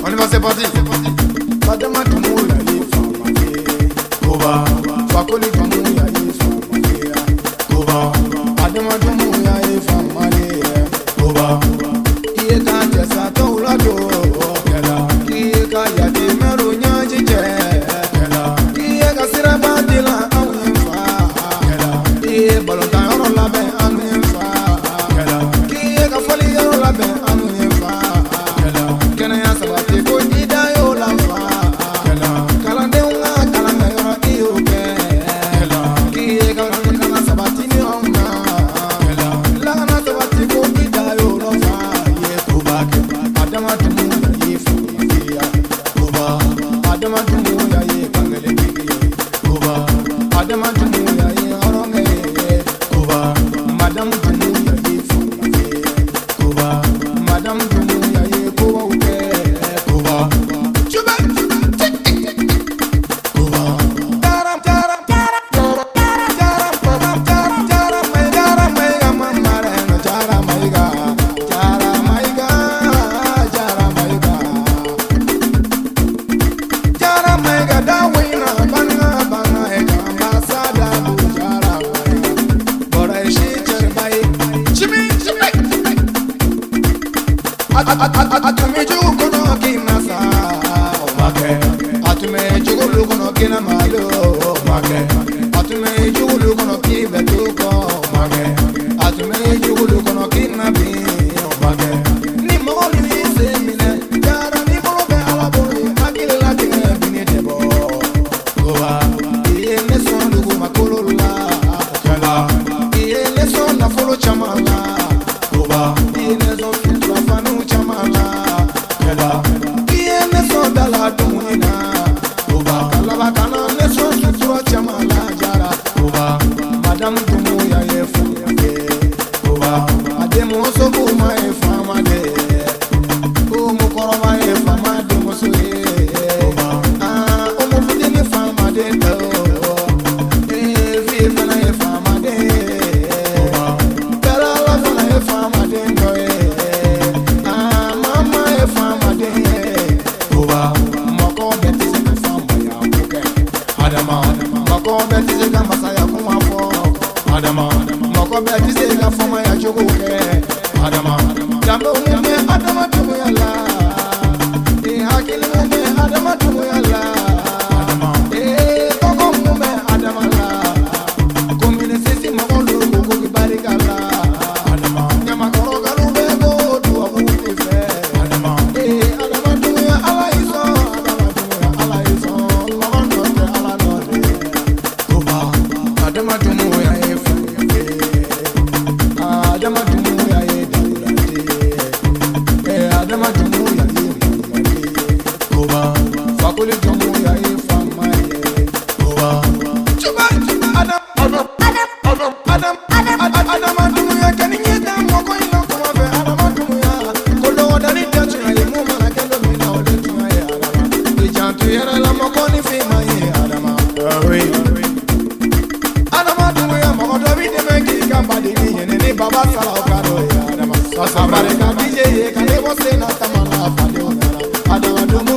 On y va, c'est parti. Adama Doumbia ye famale. Koba. Fakoli Doumbia ye famale. Koba. Adama Doumbia ye famale. Koba. Iye ka jesa to ulajo. Kela. Iye ka yati meru nyaji je. Kela. Iye ka sira bandila awen fa. Kela. Iye balota yoro labe awen fa. Kela. Iye ka foli yoro labe awen fa. Kela. Kena ya sabati ko ida yo la fa. Kela. Kala de unga kala me yoro iyo ke. Kela. Iye ka kala sabati ni onga. Kela. La na sabati ko ida yo la fa. Ye Koba ke. Adama Doumbia ye famale. Koba. Adama Doumbia ye kangele bigi. Koba. Adama Doumbia ye oronge. Koba. Madame Doumbia ye famale. Koba. Madame Doumbia ye kowa uke. Koba. Chuba. Koba. Taram taram taram taram taram taram taram taram maiga mamare no taram maiga taram maiga taram maiga taram maiga da wina banga banga e ambasada bu taram maiga bora shi cherbai chimi chimi atume jugo no kinasa omake atume jugo no kinamalo omake atume jugo no kibetuko omake atume jugo no kinabi omake ni moli semine yara ni molobe alabori akile la tinga bini debo Koba iye neson lugu makolola kala iye neson na folo chamala Koba iye neson fitla fanu chamala kala iye neson dala dumina Koba kalaba kana neson fitla chamala jara Koba Madame Doumbia ye famale Koba ademo sobu ma ye famale o mo koroma ye famade mo so ye Koba o mo fudi ni famade to vi fana ye famade Koba kala la fana ye famade to mama ye famade Koba moko beti se ka fama ya buke Adama moko beti se ka masaya kuma fo Adama moko beti se ka fama ya jogoke Adama jambe umume Adama Doumbia la hakili umume Adama Doumbia la Adama koko umume Adama la komine sisi magolu kuku kibarika la Adama nyama koro galu bego duwa muti fe Adama Adama Doumbia ala iso Adama Doumbia ala iso logondo te ala node Koba Adama Doumbia ye famale Adama Doumbia ye daulate Adama Doumbia ye famale Koba Fakoli Doumbia ye famale Koba Chuba Adama Doumbia kaniye da moko ina kuma be Adama Doumbia kolo wadani tachi ye muma na kendo mina ode tuma ye Adama e chantu yere la moko ni fima ye Adama Adama Doumbia moko dobi de meki kamba de ni yene ni baba sala okado ye Adama sasa bare ka bije ye kane bo se na tamala fa de Adama Doumbia